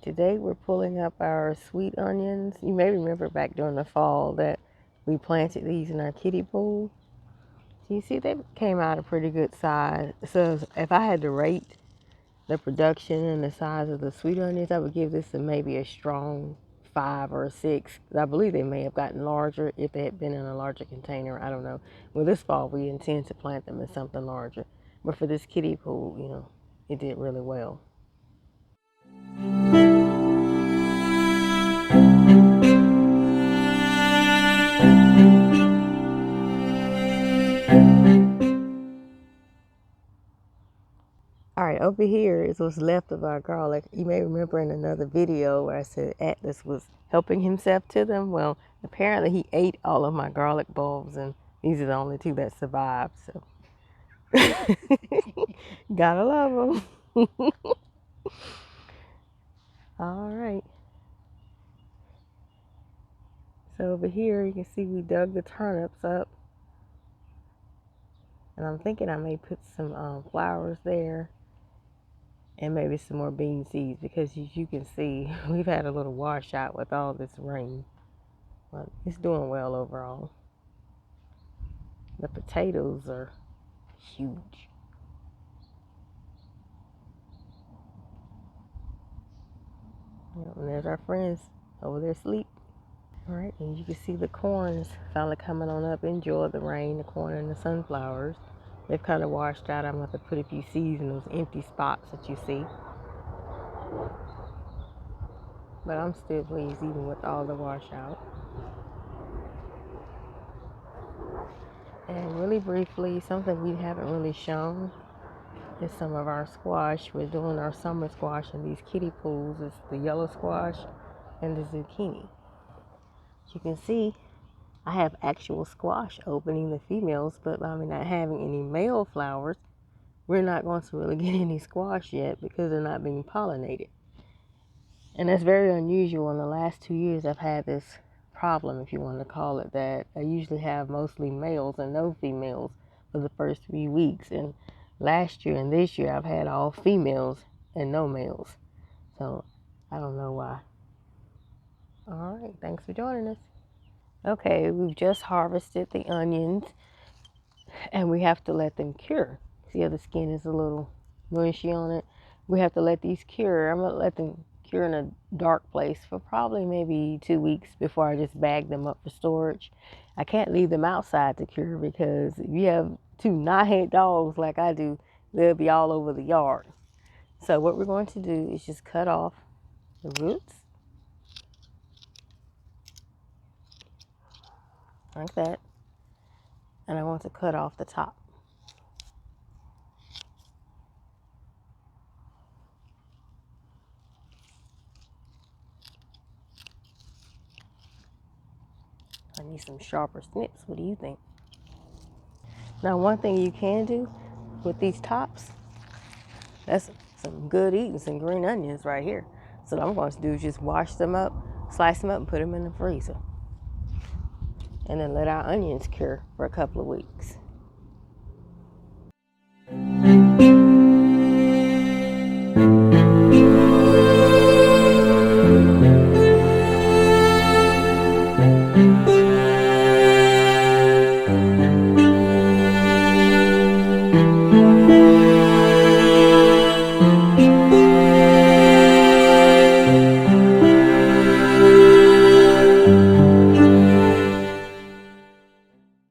today we're pulling up our sweet onions. You may remember back during the fall that we planted these in our kiddie pool. So you see they came out a pretty good size. So if I had to rate the production and the size of the sweet onions, I would give this maybe a strong 5 or a 6. I believe they may have gotten larger if they had been in a larger container. I don't know. Well, this fall we intend to plant them in something larger. But for this kiddie pool, it did really well. All right, over here is what's left of our garlic. You may remember in another video where I said Atlas was helping himself to them. Well, apparently he ate all of my garlic bulbs, and these are the only 2 that survived. So, gotta love them. All right. So over here, you can see we dug the turnips up. And I'm thinking I may put some flowers there. And maybe some more bean seeds, because as you can see, we've had a little washout with all this rain. But it's doing well overall. The potatoes are huge. And there's our friends over there asleep. All right, and you can see the corn is finally coming on up. Enjoy the rain, the corn and the sunflowers. They've kind of washed out. I'm going to have to put a few seeds in those empty spots that you see. But I'm still pleased even with all the washout. And really briefly, something we haven't really shown is some of our squash. We're doing our summer squash in these kiddie pools. It's the yellow squash and the zucchini. As you can see, I have actual squash opening, the females, but by me not having any male flowers, we're not going to really get any squash yet because they're not being pollinated. And that's very unusual. In the last 2 years, I've had this problem, if you want to call it that. I usually have mostly males and no females for the first 3 weeks. And last year and this year, I've had all females and no males. So I don't know why. All right, thanks for joining us. Okay, we've just harvested the onions and we have to let them cure. See how the skin is a little mushy on it? We have to let these cure. I'm going to let them cure in a dark place for probably maybe 2 weeks before I just bag them up for storage. I can't leave them outside to cure because if you have 2 knot-head dogs like I do, they'll be all over the yard. So what we're going to do is just cut off the roots like that, and I want to cut off the top. I need some sharper snips. What do you think? Now, one thing you can do with these tops, that's some good eating, some green onions right here. So what I'm going to do is just wash them up, slice them up, and put them in the freezer. And then let our onions cure for a couple of weeks.